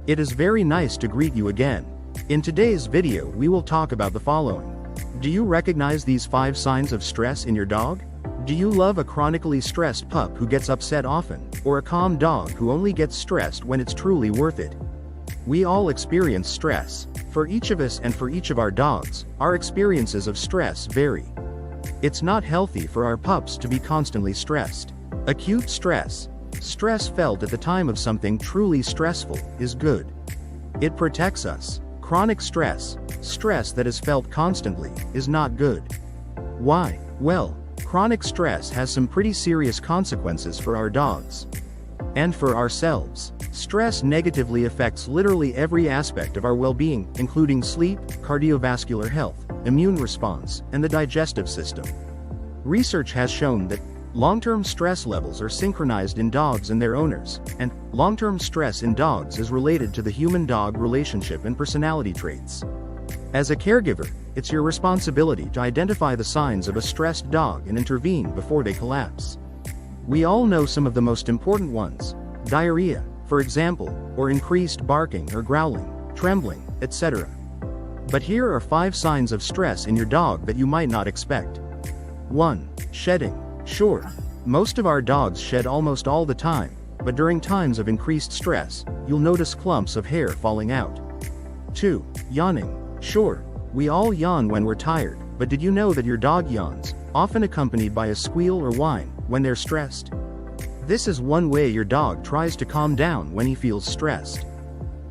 It is very nice to greet you again. In today's video we will talk about the following. Do you recognize these 5 signs of stress in your dog? Do you love a chronically stressed pup who gets upset often, or a calm dog who only gets stressed when it's truly worth it? We all experience stress. For each of us and for each of our dogs, our experiences of stress vary. It's not healthy for our pups to be constantly stressed. Acute stress, stress felt at the time of something truly stressful, is good. It protects us. Chronic stress, stress that is felt constantly, is not good. Why? Well, chronic stress has some pretty serious consequences for our dogs. And for ourselves. Stress negatively affects literally every aspect of our well-being, including sleep, cardiovascular health, immune response, and the digestive system. Research has shown that long-term stress levels are synchronized in dogs and their owners, and long-term stress in dogs is related to the human-dog relationship and personality traits. As a caregiver, it's your responsibility to identify the signs of a stressed dog and intervene before they collapse. We all know some of the most important ones: diarrhea, for example, or increased barking or growling, trembling, etc. But here are 5 signs of stress in your dog that you might not expect. 1. Shedding. Sure, most of our dogs shed almost all the time, but during times of increased stress, you'll notice clumps of hair falling out. 2. Yawning. Sure, we all yawn when we're tired, but did you know that your dog yawns, often accompanied by a squeal or whine, when they're stressed? This is one way your dog tries to calm down when he feels stressed.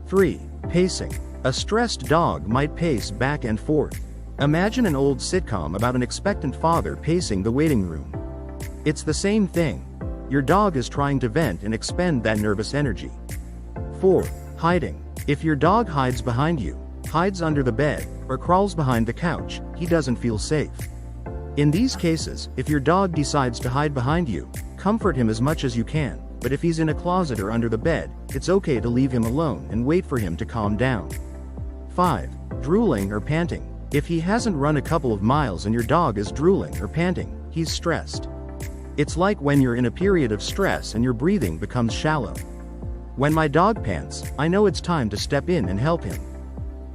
3. Pacing. A stressed dog might pace back and forth. Imagine an old sitcom about an expectant father pacing the waiting room. It's the same thing. Your dog is trying to vent and expend that nervous energy. 4. Hiding. If your dog hides behind you, hides under the bed, or crawls behind the couch, he doesn't feel safe. In these cases, if your dog decides to hide behind you, comfort him as much as you can, but if he's in a closet or under the bed, it's okay to leave him alone and wait for him to calm down. 5. Drooling or panting. If he hasn't run a couple of miles and your dog is drooling or panting, he's stressed. It's like when you're in a period of stress and your breathing becomes shallow. When my dog pants, I know it's time to step in and help him.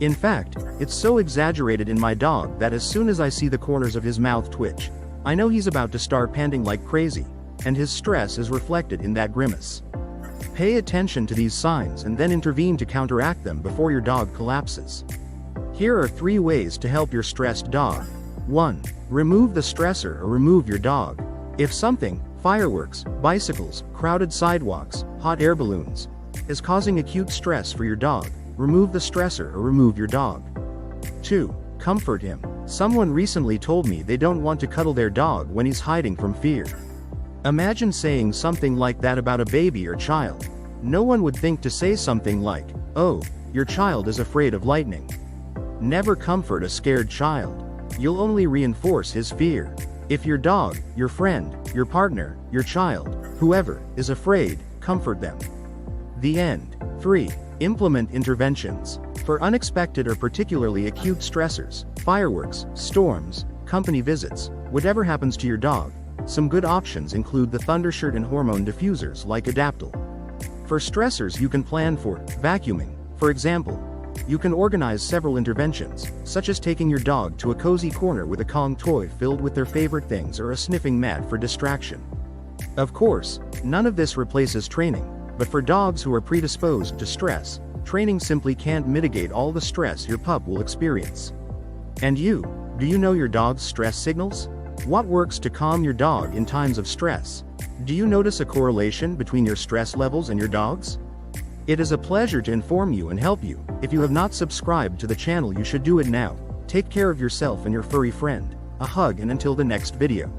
In fact, it's so exaggerated in my dog that as soon as I see the corners of his mouth twitch, I know he's about to start panting like crazy, and his stress is reflected in that grimace. Pay attention to these signs and then intervene to counteract them before your dog collapses. Here are 3 ways to help your stressed dog. 1. Remove the stressor or remove your dog. If something, fireworks, bicycles, crowded sidewalks, hot air balloons, is causing acute stress for your dog, remove the stressor or remove your dog. 2. Comfort him. Someone recently told me they don't want to cuddle their dog when he's hiding from fear. Imagine saying something like that about a baby or child. No one would think to say something like, "Oh, your child is afraid of lightning." Never comfort a scared child. You'll only reinforce his fear. If your dog, your friend, your partner, your child, whoever, is afraid, comfort them. The end. 3. Implement interventions. For unexpected or particularly acute stressors, fireworks, storms, company visits, whatever happens to your dog, some good options include the Thundershirt and hormone diffusers like Adaptil. For stressors you can plan for vacuuming, for example. You can organize several interventions, such as taking your dog to a cozy corner with a Kong toy filled with their favorite things or a sniffing mat for distraction. Of course, none of this replaces training, but for dogs who are predisposed to stress, training simply can't mitigate all the stress your pup will experience. And you, do you know your dog's stress signals? What works to calm your dog in times of stress? Do you notice a correlation between your stress levels and your dog's? It is a pleasure to inform you and help you. If you have not subscribed to the channel, you should do it now. Take care of yourself and your furry friend. A hug, and until the next video.